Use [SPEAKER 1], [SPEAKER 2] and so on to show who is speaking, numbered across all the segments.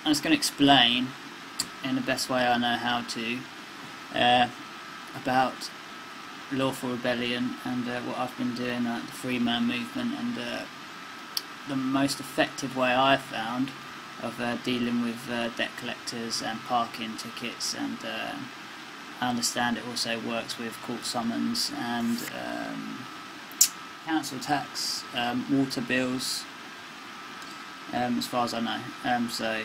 [SPEAKER 1] I'm just going to explain in the best way I know how to about lawful rebellion and what I've been doing at the Free Man movement, and the most effective way I've found of dealing with debt collectors and parking tickets, and I understand it also works with court summons and council tax, water bills, as far as I know. So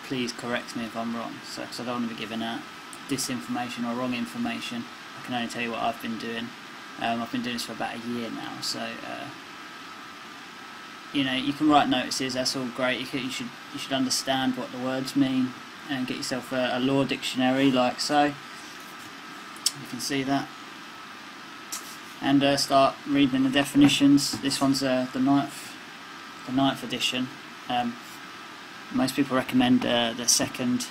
[SPEAKER 1] please correct me if I'm wrong, because I don't want to be giving out disinformation or wrong information. I can only tell you what I've been doing. I've been doing this for about a year now, so you know, you can write notices. That's all great. You should understand what the words mean and get yourself a law dictionary, like so. You can see that, and start reading the definitions. This one's the ninth edition. Most people recommend the second,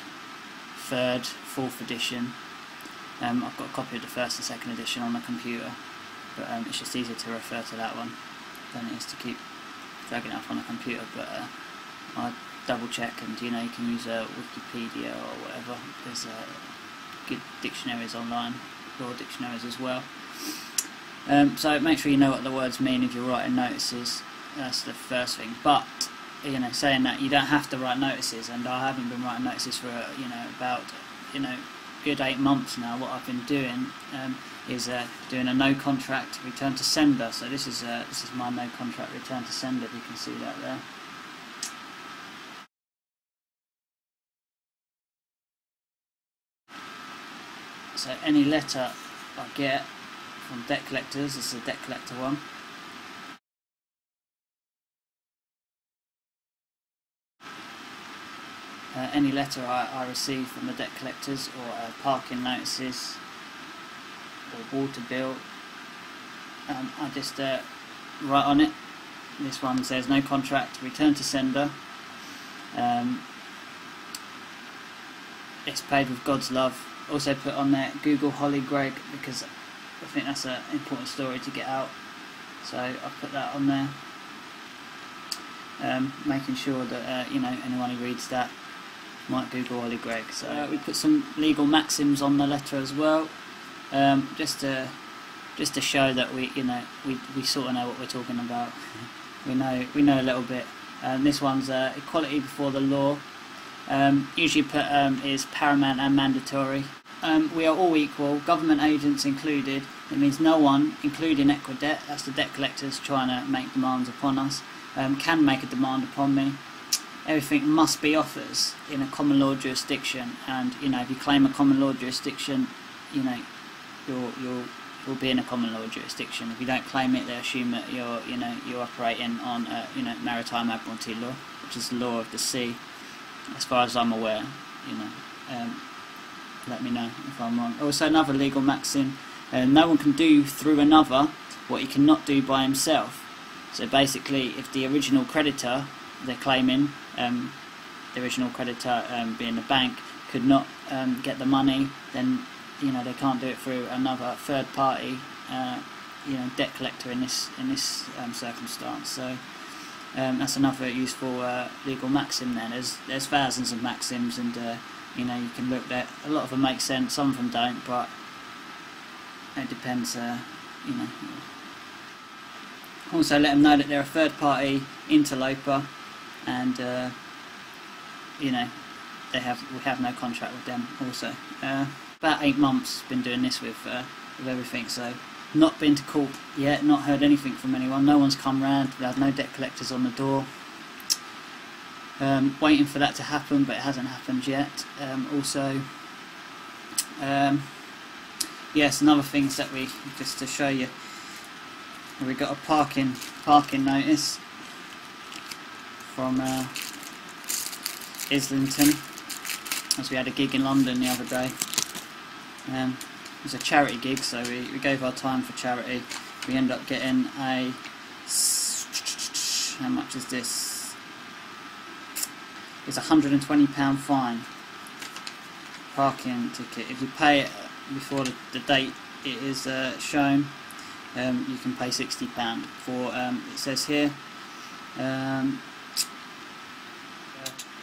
[SPEAKER 1] third, fourth edition. I've got a copy of the first and second edition on the computer, but it's just easier to refer to that one than it is to keep dragging it up on a computer. But I double check, and you know, you can use Wikipedia or whatever. There's good dictionaries online, law dictionaries as well. So make sure you know what the words mean if you're writing notices. That's the first thing. But you know, saying that, you don't have to write notices, and I haven't been writing notices for about good 8 months now. What I've been doing is doing a no contract return to sender. So this is my no contract return to sender. You can see that there. So any letter I get from debt collectors, this is a debt collector one. Any letter I receive from the debt collectors, or parking notices, or water bill, I just write on it. This one says no contract, return to sender. It's paid with God's love. Also put on there Google Holly Greg, because I think that's an important story to get out. So I've put that on there, making sure that anyone who reads that might Google Holly Greg. So we put some legal maxims on the letter as well, just to show that we sort of know what we're talking about. we know a little bit. This one's equality before the law. Usually put is paramount and mandatory. We are all equal, government agents included. It means no one, including Equidebt, that's the debt collectors trying to make demands upon us, can make a demand upon me. Everything must be offers in a common law jurisdiction, and if you claim a common law jurisdiction, you'll be in a common law jurisdiction. If you don't claim it, they assume that you're operating on maritime admiralty law, which is the law of the sea, as far as I'm aware. Let me know if I'm wrong. Also, another legal maxim: no one can do through another what he cannot do by himself. So basically, if the original creditor they're claiming, the original creditor being the bank, could not get the money, then they can't do it through another third party debt collector in this circumstance. So that's another useful legal maxim. Then there's thousands of maxims, and you can look at a lot of them make sense, some of them don't, but it depends. Also let them know that they're a third party interloper, and we have no contract with them. Also, about 8 months been doing this with everything. So not been to court yet, not heard anything from anyone. No one's come round. We had no debt collectors on the door. Waiting for that to happen, but it hasn't happened yet. Yes, another things that we, just to show you, we got a parking notice from Islington, as we had a gig in London the other day. It was a charity gig, so we gave our time for charity. We ended up getting a, how much is this? It's £120 fine, parking ticket. If you pay it before the date it is shown, you can pay £60 for, it says here,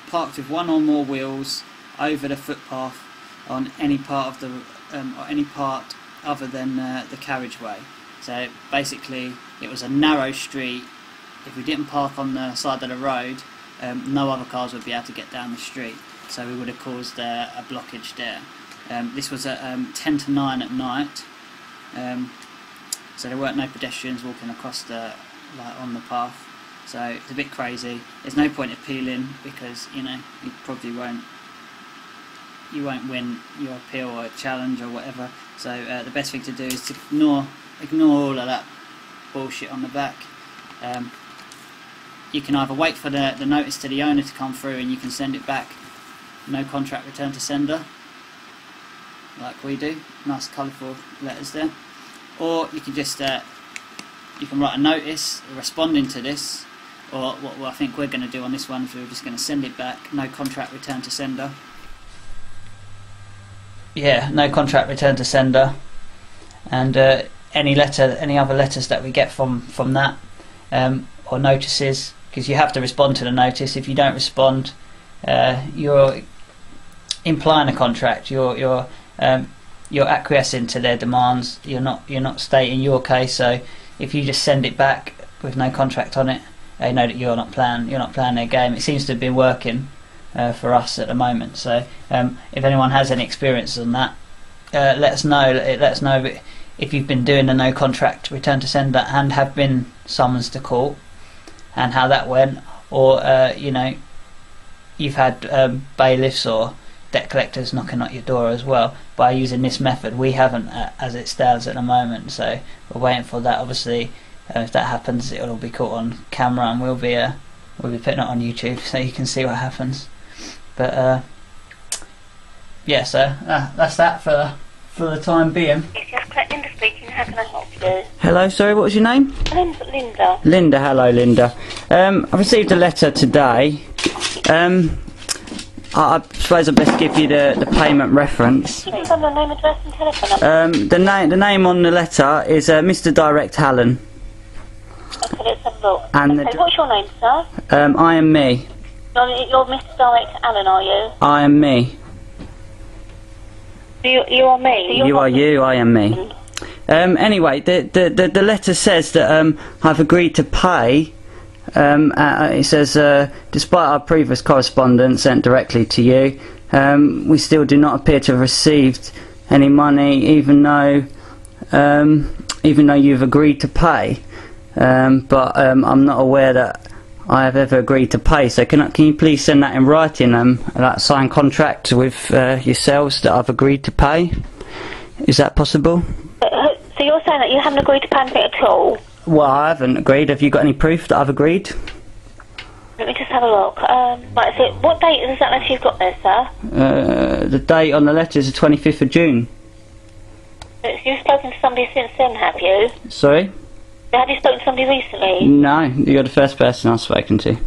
[SPEAKER 1] parked with one or more wheels over the footpath on any part of the or any part other than the carriageway. So basically, it was a narrow street. If we didn't park on the side of the road, no other cars would be able to get down the street. So we would have caused a blockage there. This was at 10 to 9 at night. So there weren't no pedestrians walking across the on the path. So it's a bit crazy. There's no point appealing because you probably won't win your appeal or challenge or whatever. So the best thing to do is to ignore all of that bullshit on the back. You can either wait for the notice to the owner to come through and you can send it back, no contract returned to sender, like we do, nice colourful letters there, or you can just you can write a notice responding to this, or what I think we're going to do on this one is we're just going to send it back, no contract returned to sender. Yeah, no contract returned to sender, and any other letters that we get from that, or notices, because you have to respond to the notice. If you don't respond, you're implying a contract. You're acquiescing to their demands. You're not stating your case. So if you just send it back with no contract on it, they know that you're not playing their game. It seems to have been working for us at the moment. So if anyone has any experiences on that, let us know. Let us know if you've been doing a no contract return to sender and have been summoned to court, and how that went, or you've had bailiffs or debt collectors knocking at your door as well by using this method. We haven't, as it stands at the moment, so we're waiting for that. Obviously, if that happens, it'll all be caught on camera, and we'll be putting it on YouTube so you can see what happens. But yeah, so that's that for the time being.
[SPEAKER 2] Linda speaking. How can I help you?
[SPEAKER 1] Hello, sorry, what was your name?
[SPEAKER 2] My name's Linda.
[SPEAKER 1] Linda, hello Linda. I received a letter today. I suppose I best give you the payment reference.
[SPEAKER 2] Can you confirm your name, address and telephone number?
[SPEAKER 1] The name on the letter is Mr. Direct Allen.
[SPEAKER 2] Okay, let's have a look.
[SPEAKER 1] And
[SPEAKER 2] okay, what's your name, sir?
[SPEAKER 1] I am me.
[SPEAKER 2] You're Mr. Direct Allen, are you?
[SPEAKER 1] I am me.
[SPEAKER 2] You are me?
[SPEAKER 1] You are you, I am me. Anyway, the letter says that I've agreed to pay. It says, despite our previous correspondence sent directly to you, we still do not appear to have received any money, even though you've agreed to pay. But I'm not aware that I have ever agreed to pay. So can you please send that in writing, that signed contract with yourselves that I've agreed to pay? Is that possible?
[SPEAKER 2] So you're saying that you haven't agreed to pay anything at all?
[SPEAKER 1] Well, I haven't agreed. Have you got any proof that I've agreed?
[SPEAKER 2] Let me just have a look. Right, so what date is that letter you've got there, sir?
[SPEAKER 1] The date on the letter is the 25th of June.
[SPEAKER 2] You've spoken to somebody since then, have you?
[SPEAKER 1] Sorry?
[SPEAKER 2] Have you spoken to somebody recently?
[SPEAKER 1] No, you're the first person I've spoken to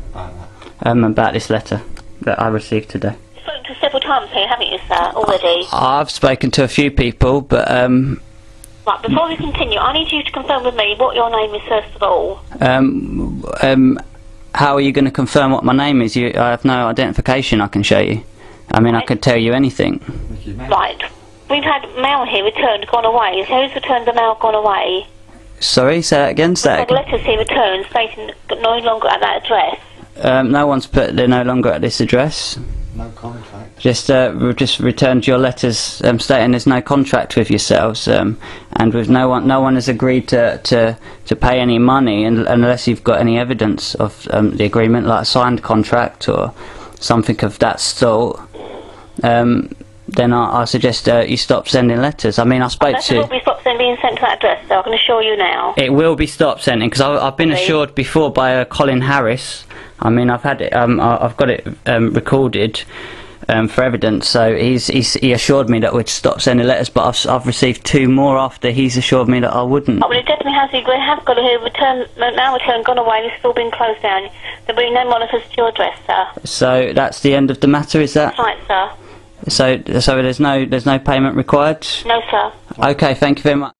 [SPEAKER 1] about this letter that I received today.
[SPEAKER 2] You've spoken to several times here, haven't you, sir, already?
[SPEAKER 1] I've spoken to a few people, but
[SPEAKER 2] Right, before we continue, I need you to confirm with me what your name is first of all.
[SPEAKER 1] How are you going to confirm what my name is? I have no identification I can show you. I mean, right. I could tell you anything.
[SPEAKER 2] Right. We've had mail here returned, gone away. So who's returned the mail gone away?
[SPEAKER 1] Sorry, say that again?
[SPEAKER 2] We've had letters here returned stating no longer at that address.
[SPEAKER 1] No one's put they're no longer at this address.
[SPEAKER 3] No contract.
[SPEAKER 1] Just returned your letters stating there's no contract with yourselves, and with no one has agreed to pay any money unless you've got any evidence of the agreement, like a signed contract or something of that sort. Then I suggest you stop sending letters. I mean, I spoke to...
[SPEAKER 2] It will be stopped being sent to that address, so I can assure you now.
[SPEAKER 1] It will be stopped sending, because I've been assured before by Colin Harris. I mean, I've had it. I've got it recorded for evidence. So he assured me that we'd stop sending letters, but I've received 2 more after he's assured me that I wouldn't.
[SPEAKER 2] Oh, well, it definitely has. We have got a mail return gone away. It's still been closed down. There'll be no monitors to your address, sir.
[SPEAKER 1] So that's the end of the matter, is that?
[SPEAKER 2] That's right, sir.
[SPEAKER 1] So there's no payment required?
[SPEAKER 2] No, sir.
[SPEAKER 1] Okay, thank you very much.